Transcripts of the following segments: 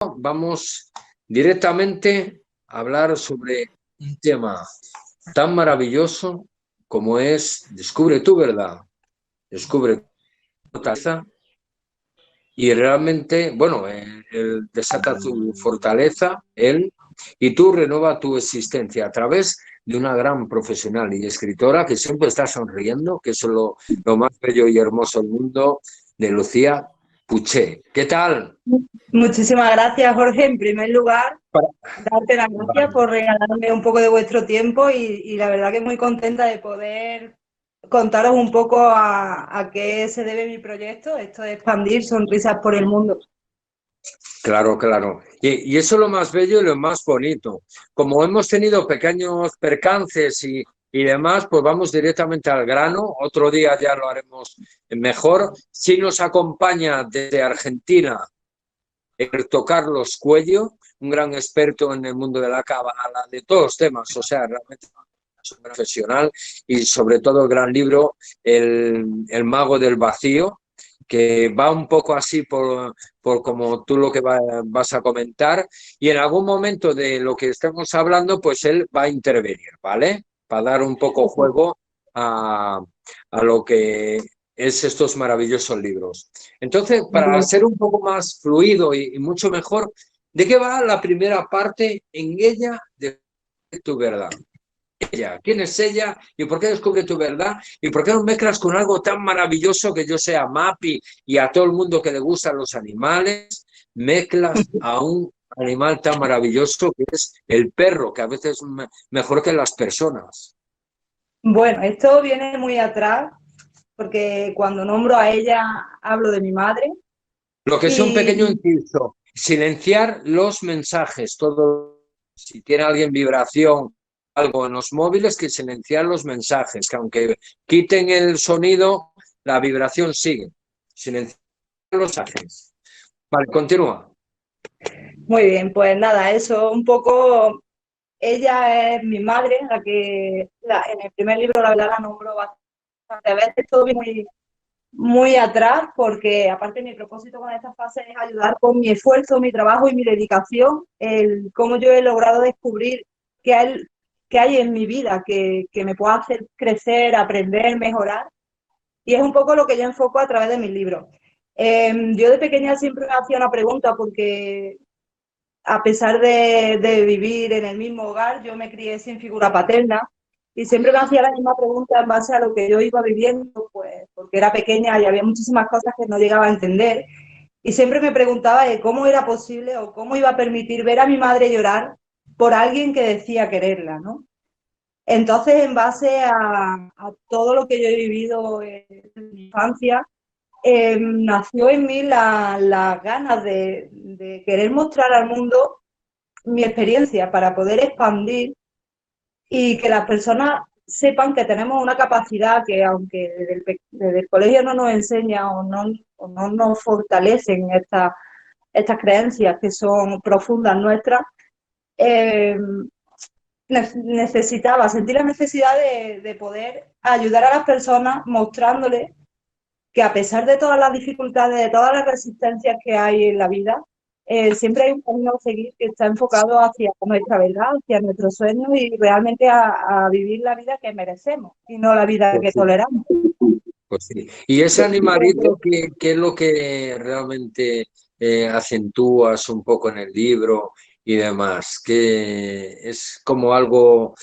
Vamos directamente a hablar sobre un tema tan maravilloso como es Descubre tu verdad, descubre tu fortaleza y realmente, bueno, él desata tu fortaleza, él, y tú renueva tu existencia a través de una gran profesional y escritora que siempre está sonriendo, que es lo más bello y hermoso del mundo, de Lucía Puché. ¿Qué tal? Muchísimas gracias, Jorge. En primer lugar, darte las gracias Vale. por regalarme un poco de vuestro tiempo y la verdad que muy contenta de poder contaros un poco a qué se debe mi proyecto, esto de expandir sonrisas por el mundo. Claro, claro. Y eso es lo más bello y lo más bonito. Como hemos tenido pequeños percances y demás, pues vamos directamente al grano. Otro día ya lo haremos mejor. Si nos acompaña desde Argentina, Alberto Carlos Cuello, un gran experto en el mundo de la cábala, de todos los temas, o sea, realmente es un profesional y sobre todo el gran libro el Mago del Vacío, que va un poco así por como tú lo que vas a comentar y en algún momento de lo que estamos hablando, pues él va a intervenir, ¿vale? Para dar un poco juego a, a lo que es estos maravillosos libros. Entonces, para ser un poco más fluido y mucho mejor, ¿de qué va la primera parte en ella de tu verdad? Ella, ¿quién es ella y por qué descubre tu verdad y por qué no mezclas con algo tan maravilloso que yo sea Mapi y a todo el mundo que le gustan los animales, mezclas a un animal tan maravilloso que es el perro, que a veces es mejor que las personas? Bueno, esto viene muy atrás porque cuando nombro a ella hablo de mi madre Lo que es un pequeño y inciso, silenciar los mensajes, todo, si tiene alguien vibración, algo en los móviles, que silenciar los mensajes, que aunque quiten el sonido, la vibración sigue. Silenciar los mensajes. Vale, continúa. muy bien, pues nada, eso un poco. Ella es mi madre, la que en el primer libro la verdad la nombro bastantes veces, todo muy, muy atrás, porque aparte mi propósito con esta fase es ayudar con mi esfuerzo, mi trabajo y mi dedicación, el cómo yo he logrado descubrir qué hay en mi vida que me pueda hacer crecer, aprender, mejorar. Y es un poco lo que yo enfoco a través de mis libros. Yo de pequeña siempre me hacía una pregunta porque a pesar de vivir en el mismo hogar, yo me crié sin figura paterna y siempre me hacía la misma pregunta en base a lo que yo iba viviendo, pues porque era pequeña y había muchísimas cosas que no llegaba a entender. Y siempre me preguntaba de cómo era posible o cómo iba a permitir ver a mi madre llorar por alguien que decía quererla, ¿no? Entonces, en base a todo lo que yo he vivido en mi infancia, nació en mí las ganas de querer mostrar al mundo mi experiencia para poder expandir y que las personas sepan que tenemos una capacidad que aunque desde el colegio no nos enseña o no nos fortalecen estas creencias que son profundas nuestras, eh, necesitaba, sentí la necesidad de poder ayudar a las personas mostrándoles que a pesar de todas las dificultades, de todas las resistencias que hay en la vida, siempre hay un camino a seguir que está enfocado hacia nuestra verdad, hacia nuestros sueños y realmente a vivir la vida que merecemos y no la vida Pues que sí, toleramos. pues sí. Y ese animalito, ¿qué es lo que realmente acentúas un poco en el libro y demás? ¿Que es como algo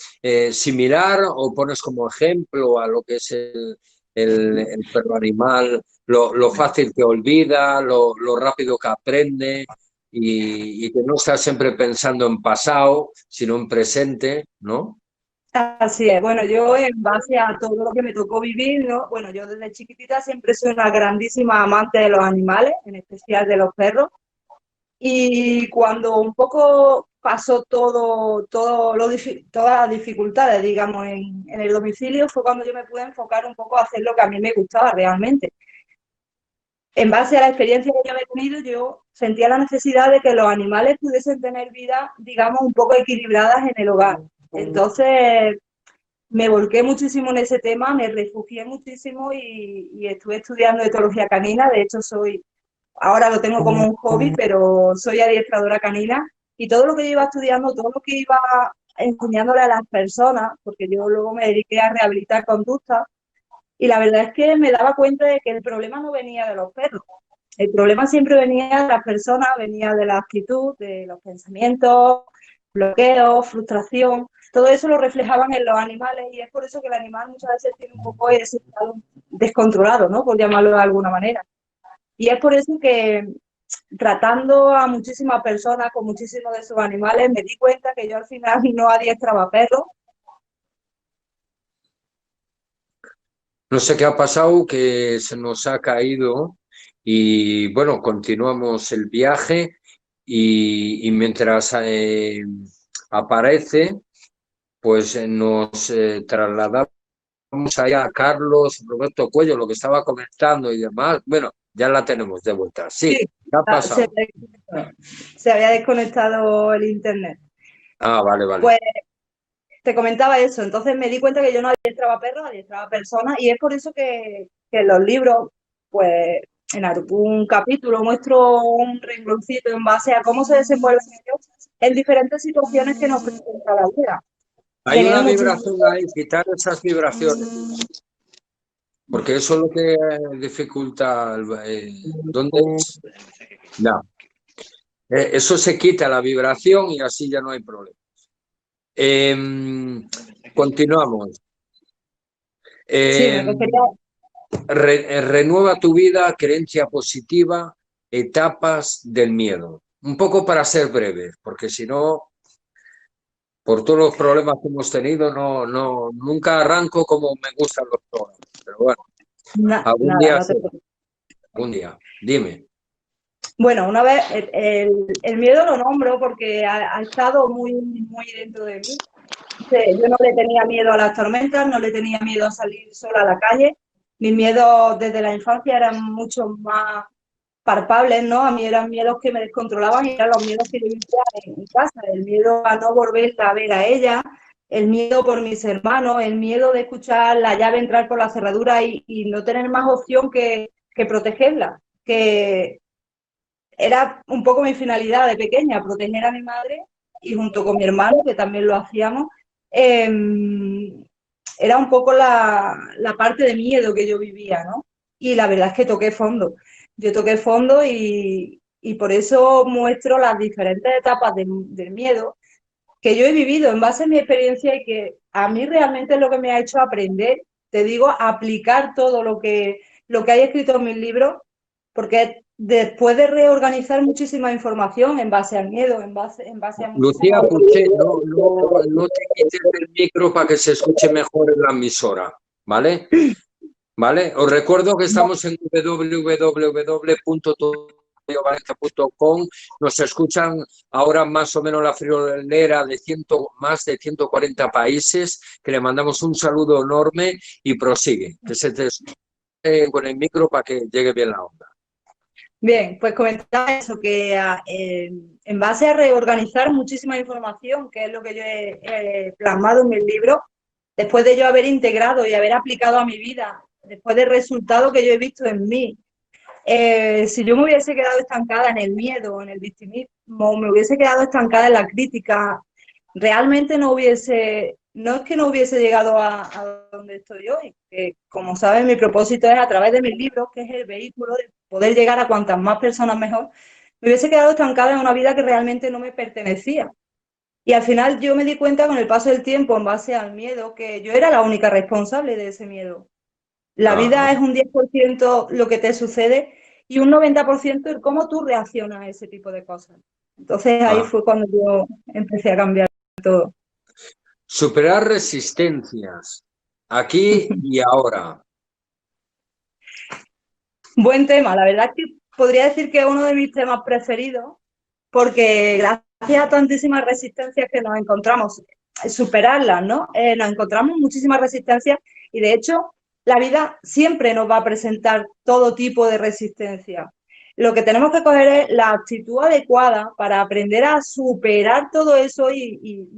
similar o pones como ejemplo a lo que es el perro animal, lo fácil que olvida, lo rápido que aprende y que no está siempre pensando en pasado, sino en presente, ¿no? Así es. Bueno, yo en base a todo lo que me tocó vivir, ¿no? Bueno, yo desde chiquitita siempre soy una grandísima amante de los animales, en especial de los perros. Y cuando un poco pasó todas las dificultades, digamos, en el domicilio, fue cuando yo me pude enfocar un poco a hacer lo que a mí me gustaba realmente. En base a la experiencia que yo había tenido, yo sentía la necesidad de que los animales pudiesen tener vidas, digamos, un poco equilibradas en el hogar. Entonces, me volqué muchísimo en ese tema, me refugié muchísimo y estuve estudiando etología canina. De hecho, soy ahora lo tengo como un hobby, pero soy adiestradora canina y todo lo que yo iba estudiando, todo lo que iba enseñándole a las personas, porque yo luego me dediqué a rehabilitar conductas, y la verdad es que me daba cuenta de que el problema no venía de los perros. El problema siempre venía de las personas, venía de la actitud, de los pensamientos, bloqueos, frustración. Todo eso lo reflejaban en los animales y es por eso que el animal muchas veces tiene un poco ese estado descontrolado, ¿no? Por llamarlo de alguna manera. Y es por eso que tratando a muchísimas personas con muchísimos de esos animales, me di cuenta que yo al final no adiestraba perros. No sé qué ha pasado, que se nos ha caído y bueno, continuamos el viaje y mientras aparece, pues nos trasladamos allá a Carlos Roberto Cuello, lo que estaba comentando y demás. Bueno, ya la tenemos de vuelta. Sí, Sí, ¿qué ha pasado? se había desconectado el internet. Ah, vale, vale. Pues te comentaba eso, entonces me di cuenta que yo no adiestraba perros, adiestraba personas y es por eso que en los libros, pues en algún capítulo muestro un rengloncito en base a cómo se desenvuelven ellos en diferentes situaciones que nos presenta la vida. Hay Teniendo una muchísimo... vibración ahí, quitar esas vibraciones, porque eso es lo que dificulta. ¿Dónde? No. Eso se quita la vibración y así ya no hay problema. Continuamos. Sí, me refería... Renueva tu vida, creencia positiva, etapas del miedo. Un poco para ser breve, porque si no, por todos los problemas que hemos tenido, nunca arranco como me gustan los programas. Pero bueno, algún Nada, día no te será, preocupes. algún día. Dime. Bueno, una vez el miedo lo nombro porque ha estado muy dentro de mí. Yo no le tenía miedo a las tormentas, no le tenía miedo a salir sola a la calle. Mis miedos desde la infancia eran mucho más palpables, ¿no? A mí eran miedos que me descontrolaban y eran los miedos que yo vivía en casa. El miedo a no volverla a ver a ella, el miedo por mis hermanos, el miedo de escuchar la llave entrar por la cerradura y no tener más opción que protegerla. Que era un poco mi finalidad de pequeña, proteger a mi madre y junto con mi hermano, que también lo hacíamos, eh, era un poco la parte de miedo que yo vivía, ¿no? Y la verdad es que toqué fondo. Yo toqué fondo y por eso muestro las diferentes etapas del miedo que yo he vivido en base a mi experiencia y que a mí realmente es lo que me ha hecho aprender, te digo, a aplicar todo lo que hay escrito en mis libros, porque después de reorganizar muchísima información en base al miedo, en base a Lucía muchísimas... Puché, no te quites el micro para que se escuche mejor en la emisora, ¿vale? ¿Vale? Os recuerdo que estamos en www.valencia.com. Nos escuchan ahora más o menos la friolera de más de 140 países, que le mandamos un saludo enorme y prosigue, que se te escuche con el micro para que llegue bien la onda. Bien, pues comentaba eso, que en base a reorganizar muchísima información, que es lo que yo he plasmado en mi libro, después de yo haber integrado y haber aplicado a mi vida, después del resultado que yo he visto en mí, si yo me hubiese quedado estancada en el miedo, en el victimismo, me hubiese quedado estancada en la crítica, realmente no es que no hubiese llegado a donde estoy hoy, que como saben mi propósito es a través de mis libros, que es el vehículo de poder llegar a cuantas más personas mejor, me hubiese quedado estancada en una vida que realmente no me pertenecía. Y al final yo me di cuenta con el paso del tiempo, en base al miedo, que yo era la única responsable de ese miedo. La Ajá. vida es un 10% lo que te sucede y un 90% el cómo tú reaccionas a ese tipo de cosas. Entonces ahí Ah. fue cuando yo empecé a cambiar todo. Superar resistencias, aquí y ahora. Buen tema, la verdad es que podría decir que es uno de mis temas preferidos porque gracias a tantísimas resistencias que nos encontramos, superarlas, ¿no? Nos encontramos muchísimas resistencias y de hecho la vida siempre nos va a presentar todo tipo de resistencia. Lo que tenemos que coger es la actitud adecuada para aprender a superar todo eso y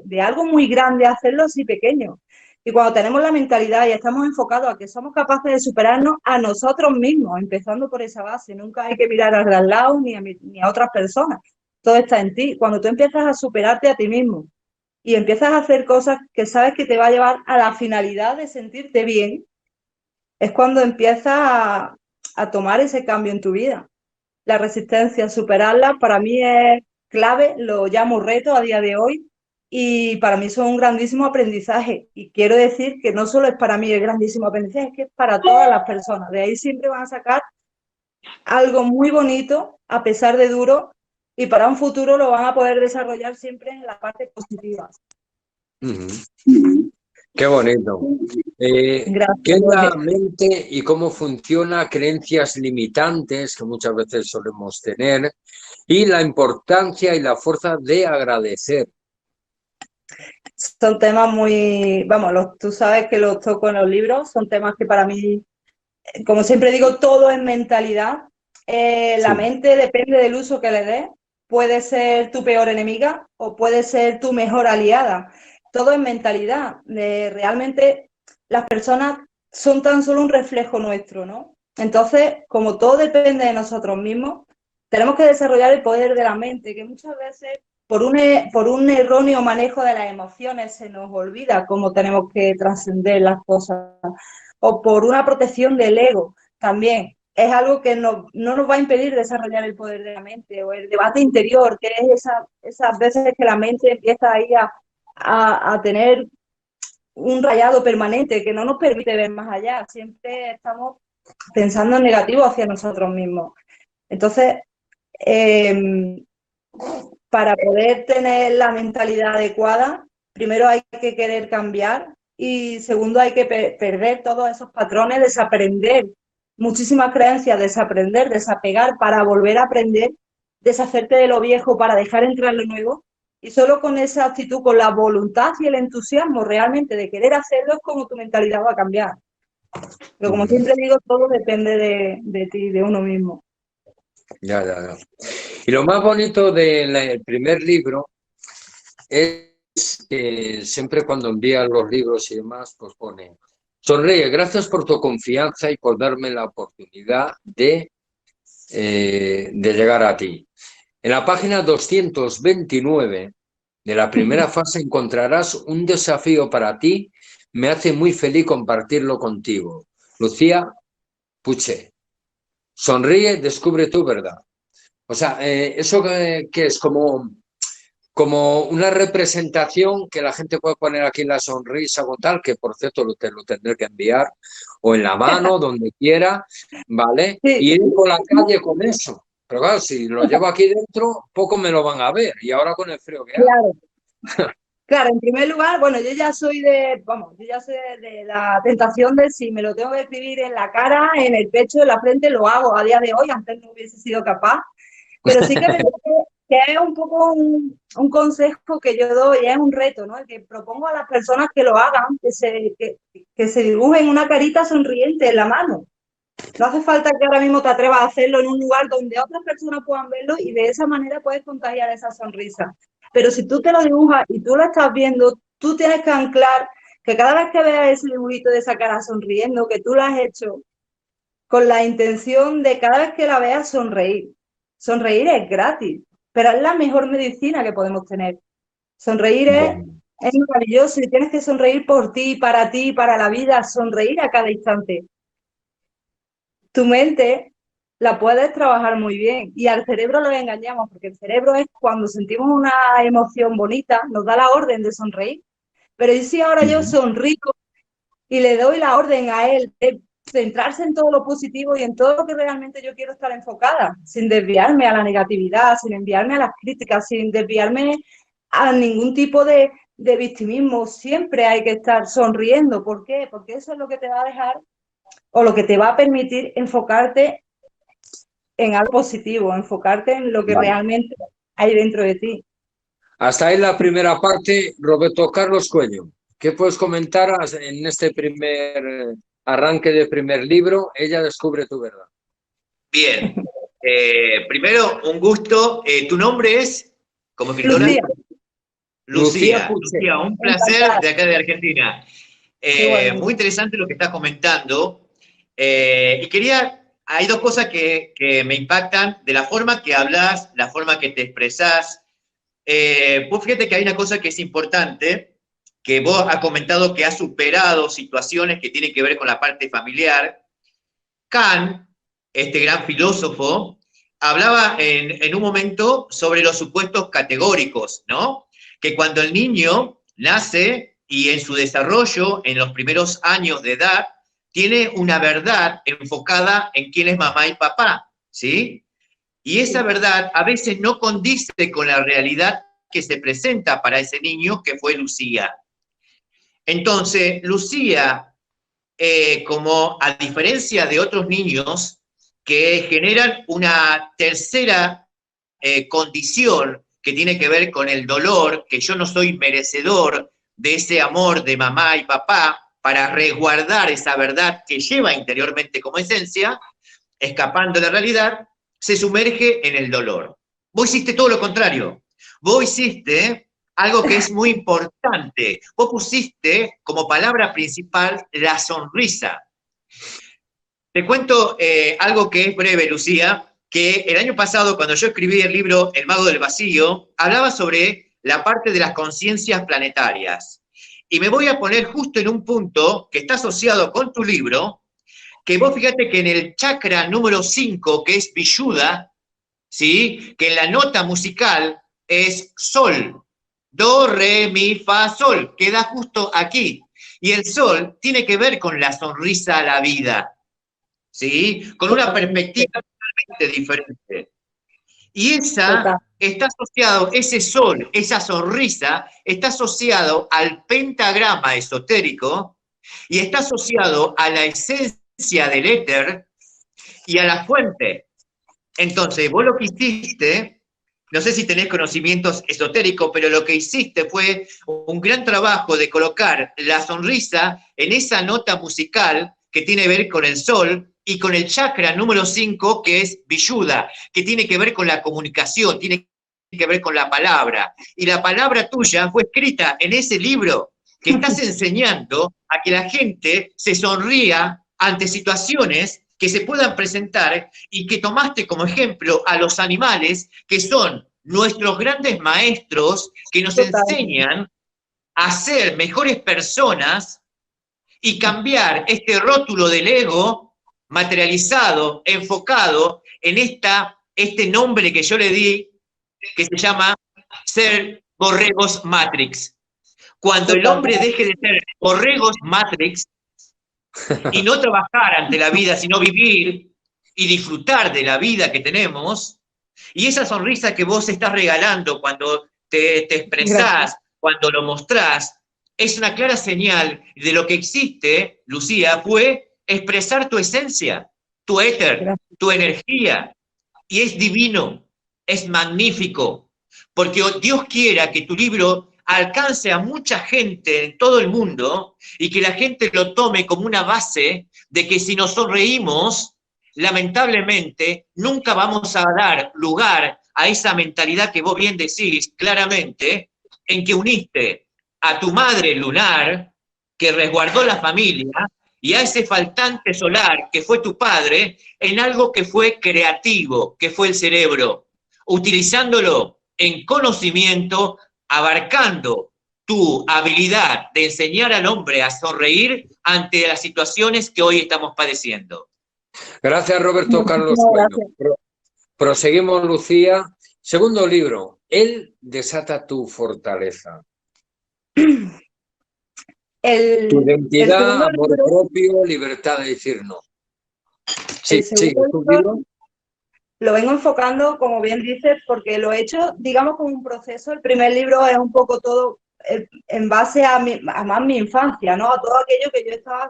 de algo muy grande hacerlo así pequeño. Y cuando tenemos la mentalidad y estamos enfocados a que somos capaces de superarnos a nosotros mismos, empezando por esa base, nunca hay que mirar al lado ni a otras personas. Todo está en ti. Cuando tú empiezas a superarte a ti mismo y empiezas a hacer cosas que sabes que te va a llevar a la finalidad de sentirte bien, es cuando empiezas a tomar ese cambio en tu vida. La resistencia, superarla, para mí es clave, lo llamo reto a día de hoy y para mí son un grandísimo aprendizaje. Y quiero decir que no solo es para mí el grandísimo aprendizaje, es que es para todas las personas. De ahí siempre van a sacar algo muy bonito, a pesar de duro, y para un futuro lo van a poder desarrollar siempre en la parte positiva. Qué bonito. Gracias. ¿Qué es la mente y cómo funciona? Creencias limitantes que muchas veces solemos tener y la importancia y la fuerza de agradecer. Son temas muy, vamos, tú sabes que los toco en los libros, son temas que para mí, como siempre digo, todo es mentalidad. La mente depende del uso que le des. Puede ser tu peor enemiga o puede ser tu mejor aliada. Todo es mentalidad. Realmente las personas son tan solo un reflejo nuestro, ¿no? Entonces, como todo depende de nosotros mismos, tenemos que desarrollar el poder de la mente, que muchas veces por un erróneo manejo de las emociones se nos olvida cómo tenemos que trascender las cosas, o por una protección del ego también. Es algo que no nos va a impedir desarrollar el poder de la mente o el debate interior, que es esas veces que la mente empieza ahí a tener un rayado permanente que no nos permite ver más allá. Siempre estamos pensando en negativo hacia nosotros mismos. Entonces, para poder tener la mentalidad adecuada, primero hay que querer cambiar y segundo hay que perder todos esos patrones, desaprender muchísimas creencias, desaprender, desapegar para volver a aprender, deshacerte de lo viejo para dejar entrar lo nuevo. Y solo con esa actitud, con la voluntad y el entusiasmo realmente de querer hacerlo, es como tu mentalidad va a cambiar. Pero como siempre digo, todo depende de ti, de uno mismo. Ya. Y lo más bonito del primer libro es que siempre cuando envían los libros y demás, pues pone: sonríe, gracias por tu confianza y por darme la oportunidad de llegar a ti. En la página 229 de la primera fase encontrarás un desafío para ti. Me hace muy feliz compartirlo contigo. Lucía Puche. Sonríe, descubre tu verdad. O sea, eso que es como una representación que la gente puede poner aquí en la sonrisa o tal, que por cierto te lo tendré que enviar, o en la mano, donde quiera, ¿vale? Sí. Y ir por la calle con eso. Pero claro, si lo llevo aquí dentro, poco me lo van a ver. Y ahora con el frío que hace. Claro. Claro, en primer lugar, bueno, yo ya soy de la tentación de si me lo tengo que escribir en la cara, en el pecho, en la frente, lo hago a día de hoy, antes no hubiese sido capaz, pero sí que me parece que es un poco un consejo que yo doy, es un reto, ¿no? El que propongo a las personas que lo hagan, que se dibujen una carita sonriente en la mano. No hace falta que ahora mismo te atrevas a hacerlo en un lugar donde otras personas puedan verlo y de esa manera puedes contagiar esa sonrisa. Pero si tú te lo dibujas y tú lo estás viendo, tú tienes que anclar que cada vez que veas ese dibujito de esa cara sonriendo, que tú lo has hecho con la intención de cada vez que la veas sonreír. Sonreír es gratis, pero es la mejor medicina que podemos tener. Sonreír es maravilloso y tienes que sonreír por ti, para la vida, sonreír a cada instante. Tu mente la puedes trabajar muy bien y al cerebro lo engañamos porque el cerebro es cuando sentimos una emoción bonita, nos da la orden de sonreír. Pero ¿y si ahora yo sonrío y le doy la orden a él de centrarse en todo lo positivo y en todo lo que realmente yo quiero estar enfocada, sin desviarme a la negatividad, sin desviarme a las críticas, sin desviarme a ningún tipo de victimismo? Siempre hay que estar sonriendo. ¿Por qué? Porque eso es lo que te va a dejar o lo que te va a permitir enfocarte en algo positivo, enfocarte en lo que realmente hay dentro de ti. Hasta ahí la primera parte. Roberto Carlos Cuello, ¿qué puedes comentar en este primer arranque de primer libro? Ella descubre tu verdad. Bien. Primero, un gusto. ¿Tu nombre es? ¿Cómo escritora? Lucía. Lucía, un placer de acá de Argentina. Muy interesante lo que estás comentando. Y hay dos cosas que me impactan de la forma que hablas, la forma que te expresás. Vos fíjate que hay una cosa que es importante, que vos has comentado que has superado situaciones que tienen que ver con la parte familiar. Kant, este gran filósofo, hablaba en un momento sobre los supuestos categóricos, ¿no? Que cuando el niño nace y en su desarrollo, en los primeros años de edad, tiene una verdad enfocada en quién es mamá y papá, ¿sí? Y esa verdad a veces no condice con la realidad que se presenta para ese niño que fue Lucía. Entonces, Lucía, como a diferencia de otros niños que generan una tercera condición que tiene que ver con el dolor, que yo no soy merecedor de ese amor de mamá y papá para resguardar esa verdad que lleva interiormente como esencia, escapando de la realidad, se sumerge en el dolor. Vos hiciste todo lo contrario. Vos hiciste algo que es muy importante. Vos pusiste como palabra principal la sonrisa. Te cuento algo que es breve, Lucía, que el año pasado, cuando yo escribí el libro El Mago del Vacío, hablaba sobre la parte de las conciencias planetarias. Y me voy a poner justo en un punto que está asociado con tu libro, que vos fíjate que en el chakra número 5, que es Vishuddha, ¿sí? Que en la nota musical es sol, do, re, mi, fa, sol, queda justo aquí. Y el sol tiene que ver con la sonrisa a la vida, ¿sí? Con una perspectiva totalmente diferente. Y está asociado, ese sol, esa sonrisa, está asociado al pentagrama esotérico y está asociado a la esencia del éter y a la fuente. Entonces, vos lo que hiciste, no sé si tenés conocimientos esotéricos, pero lo que hiciste fue un gran trabajo de colocar la sonrisa en esa nota musical que tiene que ver con el sol y con el chakra número 5, que es Vishuddha, que tiene que ver con la comunicación, tiene que ver con la palabra. Y la palabra tuya fue escrita en ese libro que estás enseñando a que la gente se sonría ante situaciones que se puedan presentar y que tomaste como ejemplo a los animales, que son nuestros grandes maestros, que nos enseñan a ser mejores personas y cambiar este rótulo del ego materializado, enfocado en este nombre que yo le di, que se llama ser borregos Matrix. Cuando el hombre deje de ser borregos Matrix y no trabajar ante la vida, sino vivir y disfrutar de la vida que tenemos, y esa sonrisa que vos estás regalando cuando te expresás, cuando lo mostrás, es una clara señal de lo que existe, Lucía, fue expresar tu esencia, tu éter, tu energía, y es divino, es magnífico, porque Dios quiera que tu libro alcance a mucha gente en todo el mundo y que la gente lo tome como una base de que si nos sonreímos, lamentablemente nunca vamos a dar lugar a esa mentalidad que vos bien decís claramente, en que uniste a tu madre lunar, que resguardó la familia, y a ese faltante solar que fue tu padre, en algo que fue creativo, que fue el cerebro, utilizándolo en conocimiento, abarcando tu habilidad de enseñar al hombre a sonreír ante las situaciones que hoy estamos padeciendo. Gracias, Roberto Carlos. Bueno, proseguimos, Lucía. Segundo libro, Él desata tu fortaleza. Tu identidad, amor propio, libertad de decir no. Sí, sí, lo vengo enfocando, como bien dices, porque lo he hecho, digamos, como un proceso. El primer libro es un poco todo en base a más mi infancia, ¿no? A todo aquello que yo estaba,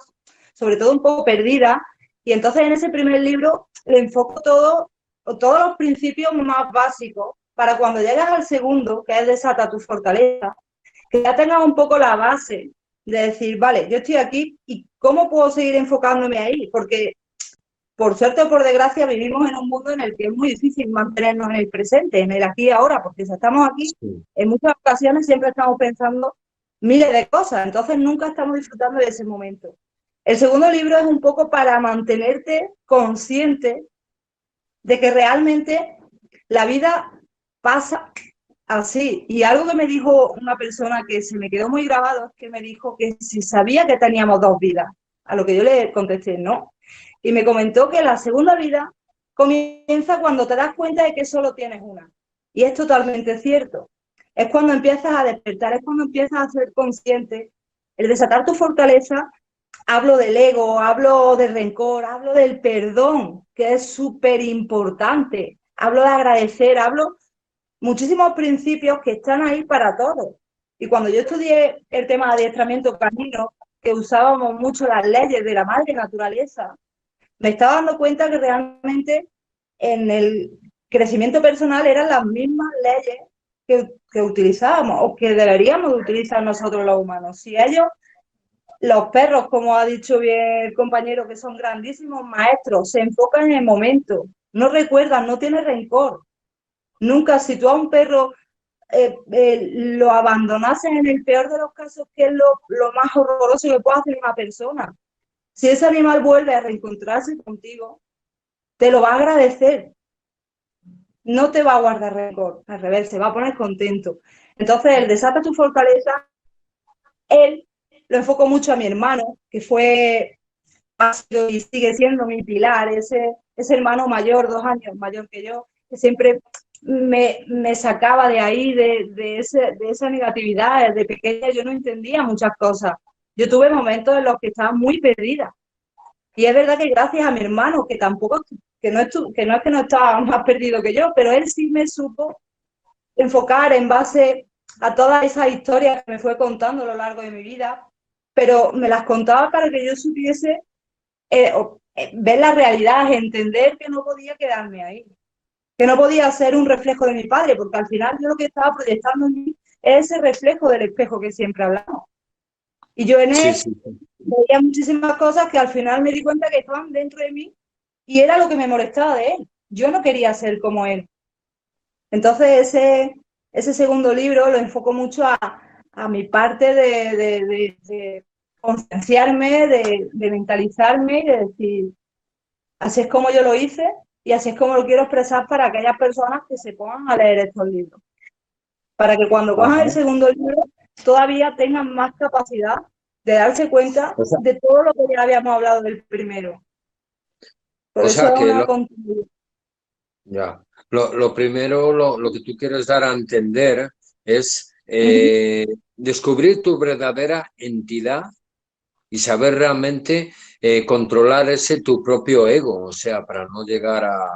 sobre todo, un poco perdida. Y entonces en ese primer libro le enfoco todos los principios más básicos para cuando llegas al segundo, que es Desata tu fortaleza, que ya tengas un poco la base de decir, vale, yo estoy aquí y ¿cómo puedo seguir enfocándome ahí? Porque, por suerte o por desgracia, vivimos en un mundo en el que es muy difícil mantenernos en el presente, en el aquí y ahora, porque si estamos aquí, en muchas ocasiones siempre estamos pensando miles de cosas, entonces nunca estamos disfrutando de ese momento. El segundo libro es un poco para mantenerte consciente de que realmente la vida pasa así. Y algo que me dijo una persona que se me quedó muy grabado es que me dijo que si sabía que teníamos dos vidas, a lo que yo le contesté no. Y me comentó que la segunda vida comienza cuando te das cuenta de que solo tienes una. Y es totalmente cierto. Es cuando empiezas a despertar, es cuando empiezas a ser consciente. El desatar tu fortaleza, hablo del ego, hablo del rencor, hablo del perdón, que es súper importante. Hablo de agradecer, hablo muchísimos principios que están ahí para todos. Y cuando yo estudié el tema de adiestramiento canino, que usábamos mucho las leyes de la madre naturaleza, me estaba dando cuenta que realmente en el crecimiento personal eran las mismas leyes que utilizábamos o que deberíamos utilizar nosotros los humanos. Si ellos, los perros, como ha dicho bien el compañero, que son grandísimos maestros, se enfocan en el momento, no recuerdan, no tienen rencor. Nunca, si tú a un perro lo abandonases en el peor de los casos, que es lo más horroroso que puede hacer una persona, si ese animal vuelve a reencontrarse contigo, te lo va a agradecer. No te va a guardar rencor, al revés, se va a poner contento. Entonces, el desata tu fortaleza, él lo enfoco mucho a mi hermano, que ha sido y sigue siendo mi pilar, ese hermano mayor, 2 años mayor que yo, que siempre me sacaba de ahí, de esa negatividad. Desde pequeña yo no entendía muchas cosas. Yo tuve momentos en los que estaba muy perdida. Y es verdad que gracias a mi hermano, que tampoco, que no es que no estaba más perdido que yo, pero él sí me supo enfocar en base a todas esas historias que me fue contando a lo largo de mi vida, pero me las contaba para que yo supiese ver la realidad, entender que no podía quedarme ahí, que no podía ser un reflejo de mi padre, porque al final yo lo que estaba proyectando en mí es ese reflejo del espejo que siempre hablamos. Y yo en él veía muchísimas cosas que al final me di cuenta que estaban dentro de mí y era lo que me molestaba de él. Yo no quería ser como él. Entonces ese segundo libro lo enfoco mucho a mi parte de concienciarme, de mentalizarme y de decir, así es como yo lo hice y así es como lo quiero expresar para aquellas personas que se pongan a leer estos libros. Para que cuando cojan el segundo libro todavía tengan más capacidad de darse cuenta de todo lo que ya habíamos hablado del primero. Por eso es una continuidad. Ya. Lo primero, lo que tú quieres dar a entender es descubrir tu verdadera entidad y saber realmente controlar tu propio ego, o sea, para no llegar a...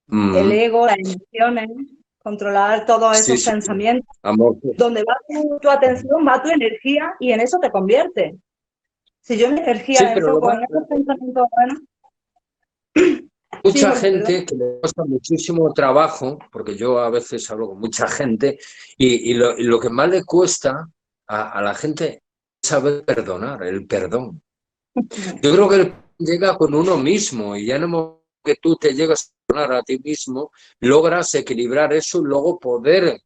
El ego, las emociones, controlar todos esos pensamientos. Amor. Donde va tu atención, va tu energía y en eso te conviertes. Si yo mi energía me enfoco en esos pensamientos buenos... Mucha gente que le cuesta muchísimo trabajo, porque yo a veces hablo con mucha gente, y lo que más le cuesta a la gente es saber perdonar, el perdón. Yo creo que el perdón llega con uno mismo y ya no que tú te llegas a perdonar a ti mismo, logras equilibrar eso y luego poder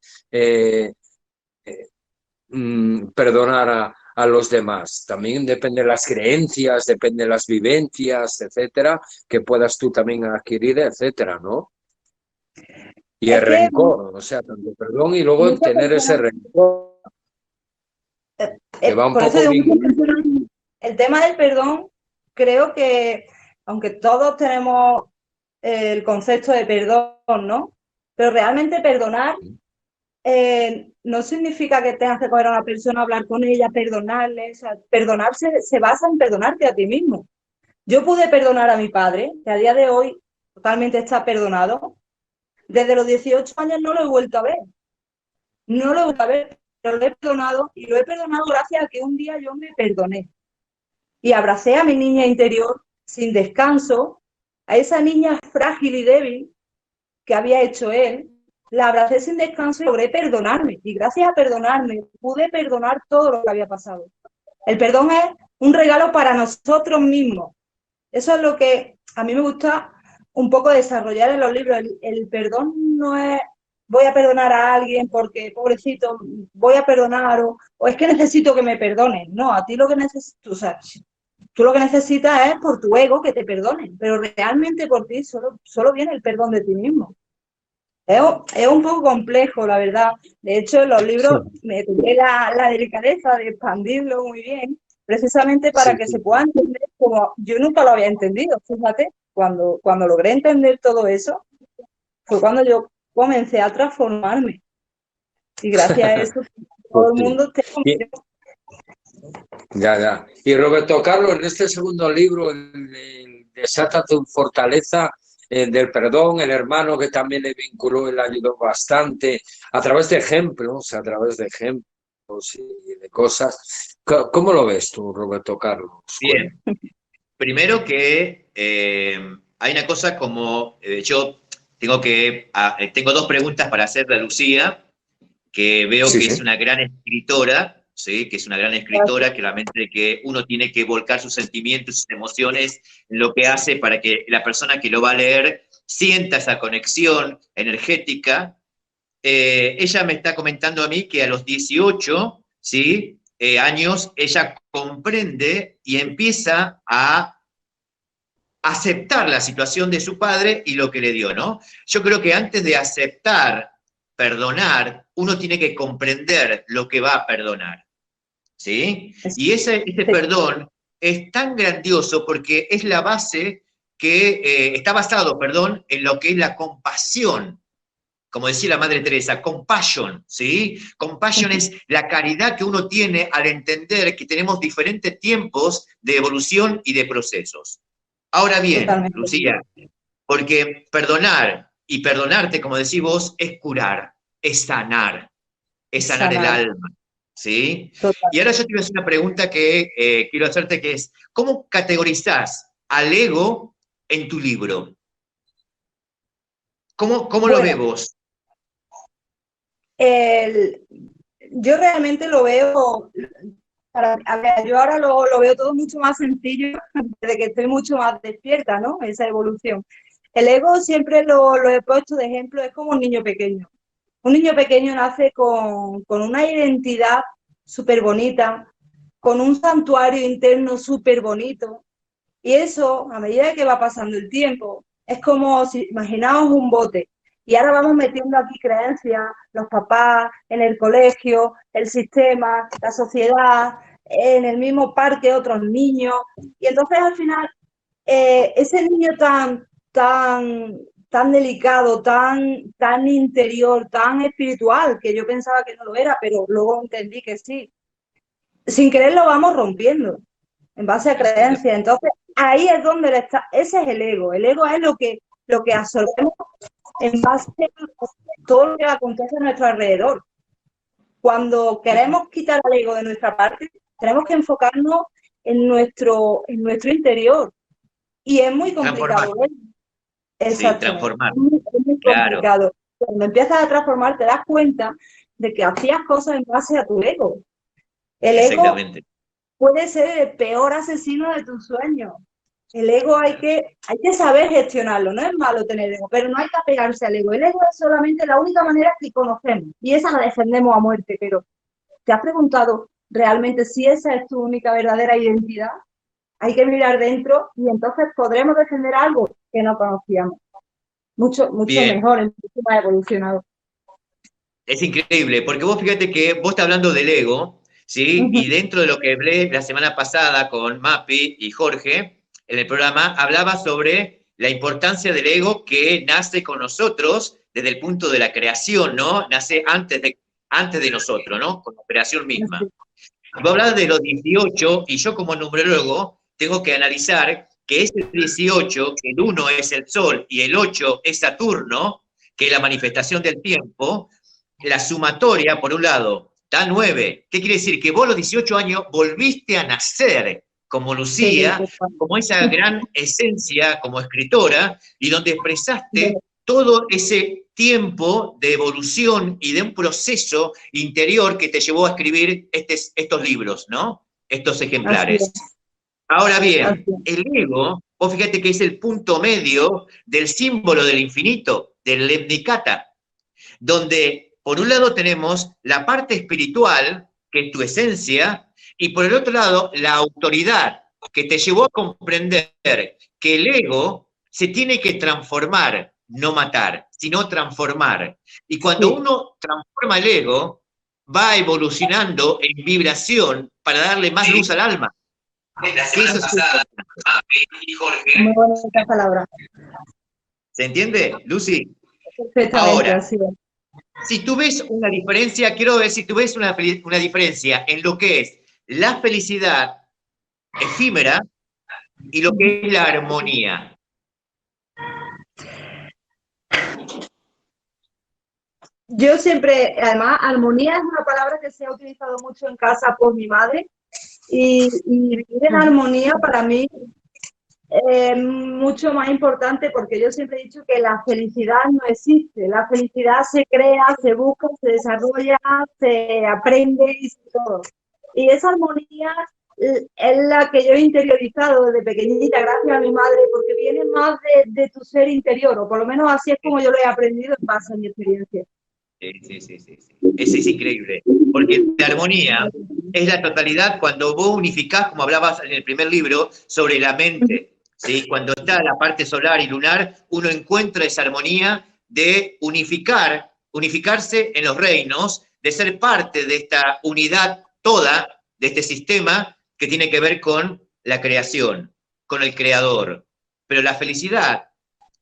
perdonar a los demás. También depende de las creencias, depende de las vivencias, etcétera, que puedas tú también adquirir, etcétera, ¿no? Y el rencor, o sea, tanto perdón y luego tener ese rencor. Que va un poco el tema del perdón, creo que, aunque todos tenemos el concepto de perdón, ¿no? Pero realmente perdonar no significa que tengas que coger a una persona, hablar con ella, perdonarle. O sea, perdonarse se basa en perdonarte a ti mismo. Yo pude perdonar a mi padre, que a día de hoy totalmente está perdonado. Desde los 18 años no lo he vuelto a ver. No lo he vuelto a ver, pero lo he perdonado y lo he perdonado gracias a que un día yo me perdoné. Y abracé a mi niña interior sin descanso, a esa niña frágil y débil que había hecho él. La abracé sin descanso y logré perdonarme. Y gracias a perdonarme, pude perdonar todo lo que había pasado. El perdón es un regalo para nosotros mismos. Eso es lo que a mí me gusta un poco desarrollar en los libros. El perdón no es voy a perdonar a alguien porque, pobrecito, voy a perdonar, o es que necesito que me perdonen. No, a ti lo que necesitas, o sea, tú lo que necesitas es por tu ego que te perdonen, pero realmente por ti solo viene el perdón de ti mismo. Es un poco complejo, la verdad. De hecho, en los libros me tomé la delicadeza de expandirlo muy bien, precisamente para que se pueda entender como yo nunca lo había entendido. Fíjate, cuando logré entender todo eso, fue cuando yo comencé a transformarme. Y gracias a eso, todo el mundo te... Ya. Y Roberto Carlos, en este segundo libro, el Desata tu fortaleza, del perdón, el hermano que también le vinculó, le ayudó bastante, a través de ejemplos y de cosas. ¿Cómo lo ves tú, Roberto Carlos? Bien. Primero que hay una cosa como, yo tengo dos preguntas para hacerle a Lucía, que veo que es una gran escritora, ¿sí? Que es una gran escritora, que realmente que uno tiene que volcar sus sentimientos, sus emociones en lo que hace para que la persona que lo va a leer sienta esa conexión energética. Ella me está comentando a mí que a los 18, ¿sí? Años, ella comprende y empieza a aceptar la situación de su padre y lo que le dio, ¿no? Yo creo que antes de aceptar, perdonar, uno tiene que comprender lo que va a perdonar, ¿sí? Y ese perdón es tan grandioso porque es la base que está basado, en lo que es la compasión. Como decía la Madre Teresa, compassion, ¿sí? Compassion es la caridad que uno tiene al entender que tenemos diferentes tiempos de evolución y de procesos. Ahora bien, totalmente, Lucía, porque perdonar y perdonarte, como decís vos, es curar, es sanar el alma, ¿sí? Totalmente. Y ahora yo te voy a hacer una pregunta que quiero hacerte, que es, ¿cómo categorizás al ego en tu libro? ¿Cómo lo ves vos? Yo realmente lo veo, yo ahora lo veo todo mucho más sencillo desde que estoy mucho más despierta, ¿no? Esa evolución. El ego siempre lo he puesto de ejemplo, es como un niño pequeño. Un niño pequeño nace con una identidad súper bonita, con un santuario interno súper bonito, y eso, a medida que va pasando el tiempo, es como si, imaginaos un bote, y ahora vamos metiendo aquí creencias, los papás, en el colegio, el sistema, la sociedad, en el mismo parque otros niños, y entonces al final ese niño tan delicado, tan interior, tan espiritual, que yo pensaba que no lo era, pero luego entendí que sí, sin querer lo vamos rompiendo en base a creencias. Entonces ahí es donde está, ese es el ego es lo que absorbemos en base a todo lo que acontece a nuestro alrededor. Cuando queremos quitar al ego de nuestra parte, tenemos que enfocarnos en nuestro interior, y es muy complicado. Sí, transformar. Es muy complicado. Claro. Cuando empiezas a transformar, te das cuenta de que hacías cosas en base a tu ego. El ego puede ser el peor asesino de tus sueños. El ego hay que saber gestionarlo. No es malo tener ego, pero no hay que apegarse al ego. El ego es solamente la única manera que conocemos, y esa la defendemos a muerte. Pero ¿te has preguntado realmente si esa es tu única verdadera identidad? Hay que mirar dentro y entonces podremos defender algo que no conocíamos. Mucho mejor, mucho más evolucionado. Es increíble, porque vos fíjate que vos estás hablando del ego, ¿sí? Y dentro de lo que hablé la semana pasada con Mapi y Jorge, en el programa, hablaba sobre la importancia del ego que nace con nosotros desde el punto de la creación, ¿no? Nace antes de nosotros, ¿no? Con la creación misma. Vos hablabas de los 18, y yo como numerólogo tengo que analizar que ese 18, que el 1 es el Sol y el 8 es Saturno, que es la manifestación del tiempo, la sumatoria, por un lado, da 9. ¿Qué quiere decir? Que vos a los 18 años volviste a nacer como Lucía, como esa gran esencia como escritora, y donde expresaste todo ese tiempo de evolución y de un proceso interior que te llevó a escribir estos libros, ¿no? Estos ejemplares. Ahora bien, el ego, vos fíjate que es el punto medio del símbolo del infinito, del Lemnikata. donde por un lado tenemos la parte espiritual, que es tu esencia, y por el otro lado la autoridad, que te llevó a comprender que el ego se tiene que transformar, no matar, sino transformar. Y cuando uno transforma el ego, va evolucionando en vibración para darle más luz al alma. Eso es Muy bonita palabra. ¿Se entiende, Lucy? Perfectamente, Ahora, así es. si tú ves una diferencia, quiero ver si tú ves una diferencia en lo que es la felicidad efímera y lo que es la armonía. Yo siempre, además, armonía es una palabra que se ha utilizado mucho en casa por mi madre y vivir en armonía para mí es mucho más importante porque yo siempre he dicho que la felicidad no existe, la felicidad se crea, se busca, se desarrolla, se aprende y todo. Y esa armonía es la que yo he interiorizado desde pequeñita, gracias a mi madre, porque viene más de tu ser interior, o por lo menos así es como yo lo he aprendido en base a mi experiencia. Sí. Ese es increíble, porque la armonía es la totalidad cuando vos unificás, como hablabas en el primer libro, sobre la mente, ¿sí? Cuando está la parte solar y lunar, uno encuentra esa armonía de unificarse en los reinos, de ser parte de esta unidad toda, de este sistema que tiene que ver con la creación, con el creador. Pero la felicidad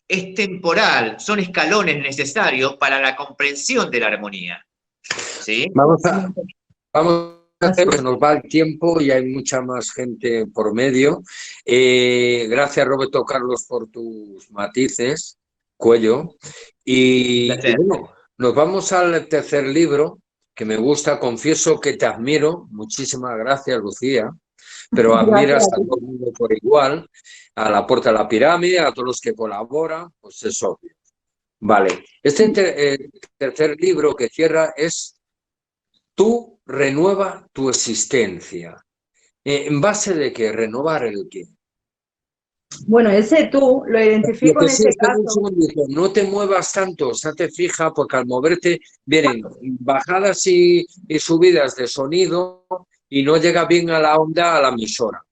es temporal, son escalones necesarios para la comprensión de la armonía. ¿Sí? Vamos a hacer, pues nos va el tiempo y hay mucha más gente por medio. Gracias, Roberto Carlos, por tus matices, Cuello. Y bueno, nos vamos al tercer libro, que me gusta, confieso que te admiro. Muchísimas gracias, Lucía. Pero admiras a todo el mundo por igual, a la Puerta de la Pirámide, a todos los que colaboran, pues es obvio. Vale, este tercer libro que cierra es Tú renueva tu existencia. ¿En base de qué? ¿Renovar el qué? Bueno, ese tú lo identifico en ese caso. No te muevas tanto, o sea, te fija, porque al moverte vienen bajadas y subidas de sonido y no llega bien a la onda, a la emisora.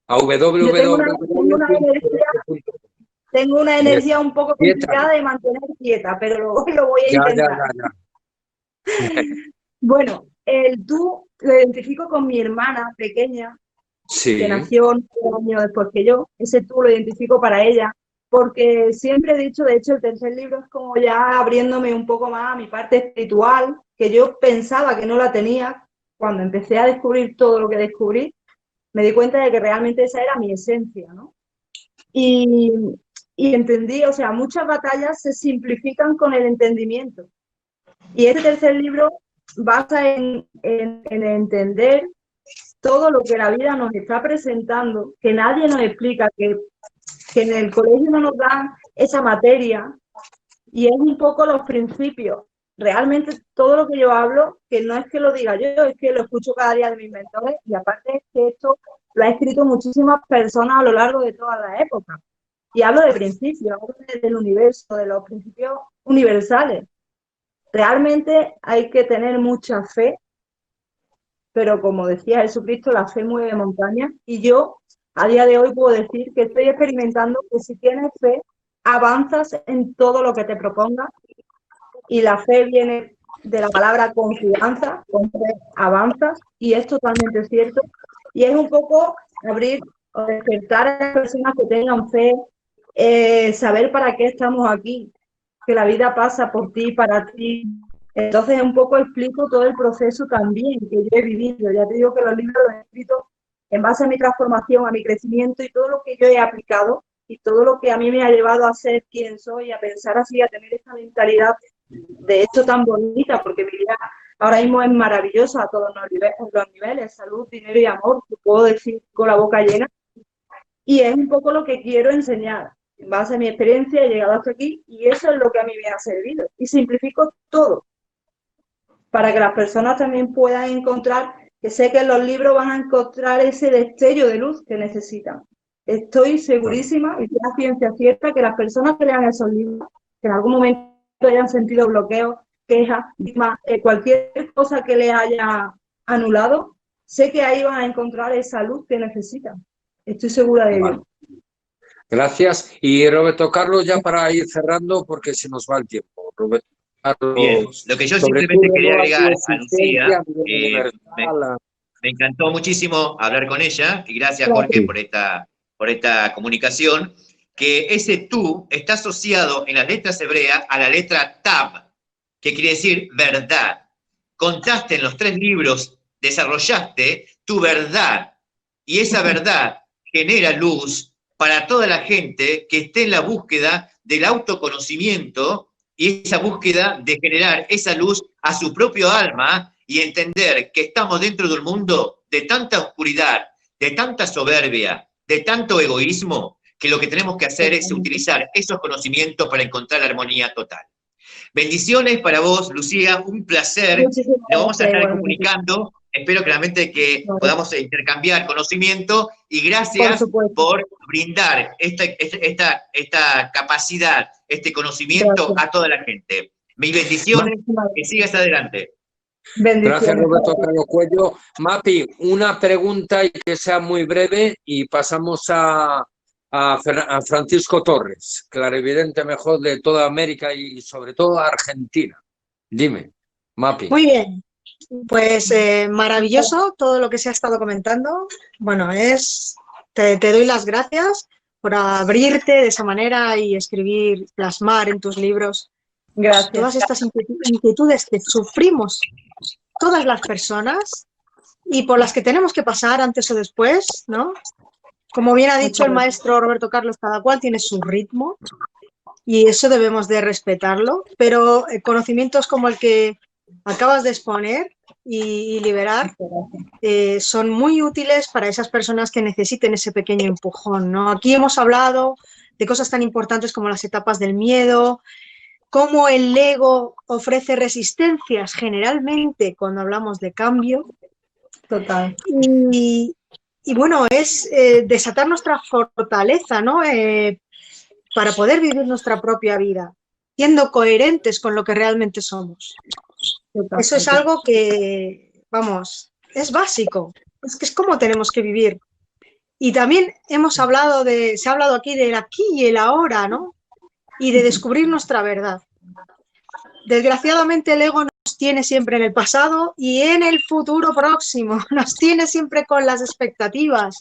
A tengo una energía un poco complicada de mantener quieta, pero lo voy a intentar. Ya. Bueno, el tú lo identifico con mi hermana pequeña, que nació 9 años después que yo. Ese tú lo identifico para ella, porque siempre he dicho, de hecho, el tercer libro es como ya abriéndome un poco más a mi parte espiritual, que yo pensaba que no la tenía. Cuando empecé a descubrir todo lo que descubrí, me di cuenta de que realmente esa era mi esencia, ¿no? Y entendí, o sea, muchas batallas se simplifican con el entendimiento. Y este tercer libro basa en entender todo lo que la vida nos está presentando, que nadie nos explica, que en el colegio no nos dan esa materia, y es un poco los principios. Realmente todo lo que yo hablo, que no es que lo diga yo, es que lo escucho cada día de mis mentores, y aparte es que esto lo ha escrito muchísimas personas a lo largo de toda la época. Y hablo de principios, hablo del universo, de los principios universales. Realmente hay que tener mucha fe, pero como decía Jesucristo, la fe mueve montañas, y yo a día de hoy puedo decir que estoy experimentando que si tienes fe, avanzas en todo lo que te propongas, y la fe viene de la palabra confianza, con fe avanzas, y es totalmente cierto, y es un poco abrir o despertar a las personas que tengan fe, saber para qué estamos aquí, que la vida pasa por ti, para ti. Entonces un poco explico todo el proceso también que yo he vivido. Ya te digo que los libros los he escrito en base a mi transformación, a mi crecimiento y todo lo que yo he aplicado y todo lo que a mí me ha llevado a ser quien soy, a pensar así, a tener esta mentalidad de esto tan bonita, porque mi vida ahora mismo es maravillosa a todos los niveles, salud, dinero y amor, lo puedo decir con la boca llena. Y es un poco lo que quiero enseñar. En base a mi experiencia he llegado hasta aquí y eso es lo que a mí me ha servido. Y simplifico todo para que las personas también puedan encontrar, que sé que en los libros van a encontrar ese destello de luz que necesitan. Estoy segurísima, y es una ciencia cierta, que las personas que lean esos libros, que en algún momento hayan sentido bloqueos, queja, cualquier cosa que les haya anulado, sé que ahí van a encontrar esa luz que necesitan. Estoy segura de ello. Gracias. Y Roberto Carlos, ya para ir cerrando, porque se nos va el tiempo. Roberto Carlos, bien, lo que yo simplemente quería agregar a Lucía, me encantó muchísimo hablar con ella, y gracias Jorge por esta comunicación, que ese tú está asociado en las letras hebreas a la letra Tav, que quiere decir verdad. Contaste en los 3 libros, desarrollaste tu verdad, y esa verdad genera luz para toda la gente que esté en la búsqueda del autoconocimiento y esa búsqueda de generar esa luz a su propio alma y entender que estamos dentro de un mundo de tanta oscuridad, de tanta soberbia, de tanto egoísmo, que lo que tenemos que hacer es utilizar esos conocimientos para encontrar la armonía total. Bendiciones para vos, Lucía, un placer. Nos vamos a estar comunicando. Espero claramente que podamos intercambiar conocimiento y gracias por brindar esta capacidad, este conocimiento a toda la gente. Mis bendiciones, que sigas adelante. Gracias, Roberto Carlos Cuello. Mapi, una pregunta y que sea muy breve y pasamos a Francisco Torres, clarividente mejor de toda América y sobre todo Argentina. Dime, Mapi. Muy bien, pues maravilloso todo lo que se ha estado comentando. Bueno, te doy las gracias por abrirte de esa manera y escribir, plasmar en tus libros todas estas inquietudes que sufrimos todas las personas y por las que tenemos que pasar antes o después, ¿no? Como bien ha dicho el maestro Roberto Carlos, cada cual tiene su ritmo y eso debemos de respetarlo, pero conocimientos como el que acabas de exponer y liberar son muy útiles para esas personas que necesiten ese pequeño empujón, ¿no? Aquí hemos hablado de cosas tan importantes como las etapas del miedo, cómo el ego ofrece resistencias generalmente cuando hablamos de cambio. Total. Y bueno, es desatar nuestra fortaleza, ¿no? Para poder vivir nuestra propia vida, siendo coherentes con lo que realmente somos. Total. Eso es algo que, vamos, es básico. Es que es como tenemos que vivir. Y también se ha hablado aquí del aquí y el ahora, ¿no? Y de descubrir nuestra verdad. Desgraciadamente el ego nos tiene siempre en el pasado y en el futuro próximo, nos tiene siempre con las expectativas,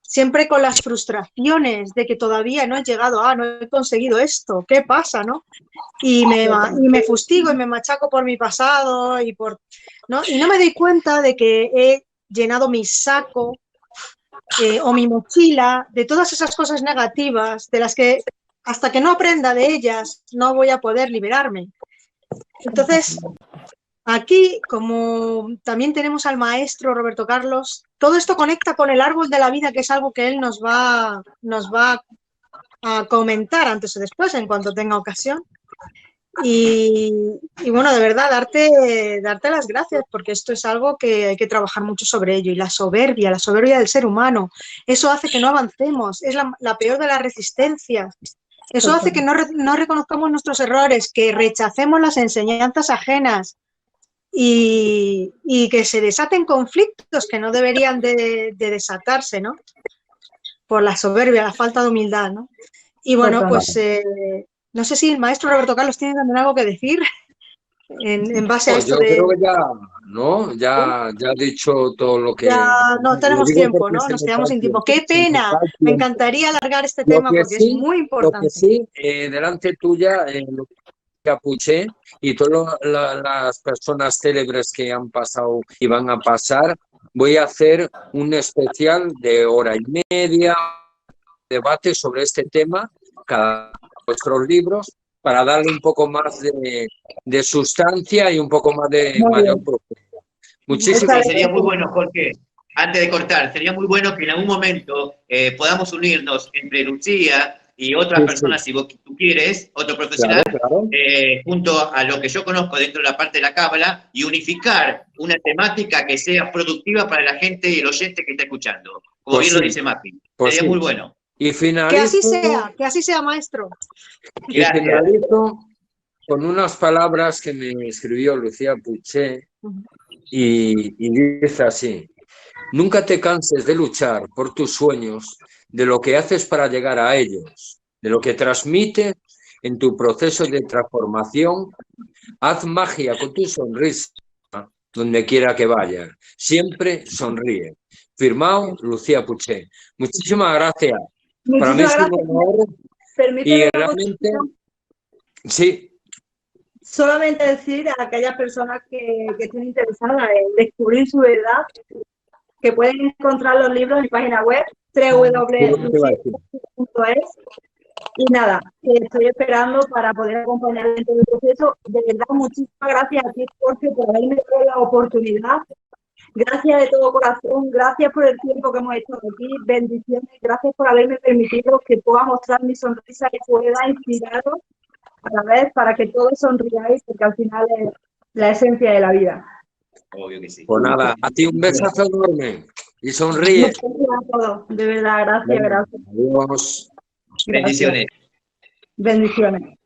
siempre con las frustraciones de que todavía no he llegado, no he conseguido esto, ¿qué pasa, no? Y me fustigo y me machaco por mi pasado ¿no? Y no me doy cuenta de que he llenado mi saco o mi mochila de todas esas cosas negativas de las que hasta que no aprenda de ellas no voy a poder liberarme. Entonces, aquí, como también tenemos al maestro Roberto Carlos, todo esto conecta con el árbol de la vida, que es algo que él nos va a comentar antes o después, en cuanto tenga ocasión. Y bueno, de verdad, darte las gracias, porque esto es algo que hay que trabajar mucho sobre ello. Y la soberbia del ser humano, eso hace que no avancemos, es la peor de las resistencias. Eso hace que no reconozcamos nuestros errores, que rechacemos las enseñanzas ajenas y que se desaten conflictos que no deberían de desatarse, ¿no? Por la soberbia, la falta de humildad, ¿no? Y bueno, pues no sé si el maestro Roberto Carlos tiene también algo que decir en base a esto. Yo creo que ya, ¿no? Ya ha dicho todo lo que... Ya no tenemos tiempo, ¿no? Nos quedamos sin tiempo. ¡Qué pena! Me encantaría alargar este tema porque es muy importante. Lo que sí, delante tuya, lo que apuché y todas las personas célebres que han pasado y van a pasar, voy a hacer un especial de 1:30, debate sobre este tema, cada nuestros libros, para darle un poco más de sustancia y un poco más de mayor profundidad. Muchísimas gracias. Sería muy bueno, Jorge, antes de cortar, sería muy bueno que en algún momento podamos unirnos entre Lucía y otras personas, si tú quieres, otro profesional, claro. Junto a lo que yo conozco dentro de la parte de la cábala, y unificar una temática que sea productiva para la gente y el oyente que está escuchando. Como bien lo dice Mapi. Sería muy bueno. Y finalizo, que así sea, maestro. Y finalizo con unas palabras que me escribió Lucía Puché y dice así: nunca te canses de luchar por tus sueños, de lo que haces para llegar a ellos, de lo que transmites en tu proceso de transformación. Haz magia con tu sonrisa donde quiera que vayas. Siempre sonríe. Firmado, Lucía Puché. Muchísimas gracias. Para mí es un honor y realmente, sí. Solamente decir a aquellas personas que estén interesadas en descubrir su verdad, que pueden encontrar los libros en mi página web, www.lucia.es. Y nada, estoy esperando para poder acompañar en todo el proceso. De verdad, muchísimas gracias a ti, Jorge, por haberme dado la oportunidad. Gracias de todo corazón, gracias por el tiempo que hemos estado aquí, bendiciones, gracias por haberme permitido que pueda mostrar mi sonrisa y pueda inspiraros a la vez para que todos sonriáis, porque al final es la esencia de la vida. Obvio que sí. Pues nada, a ti un besazo enorme y sonríe. Muchas gracias a todos, de verdad, gracias, gracias. Adiós. Bendiciones. Bendiciones.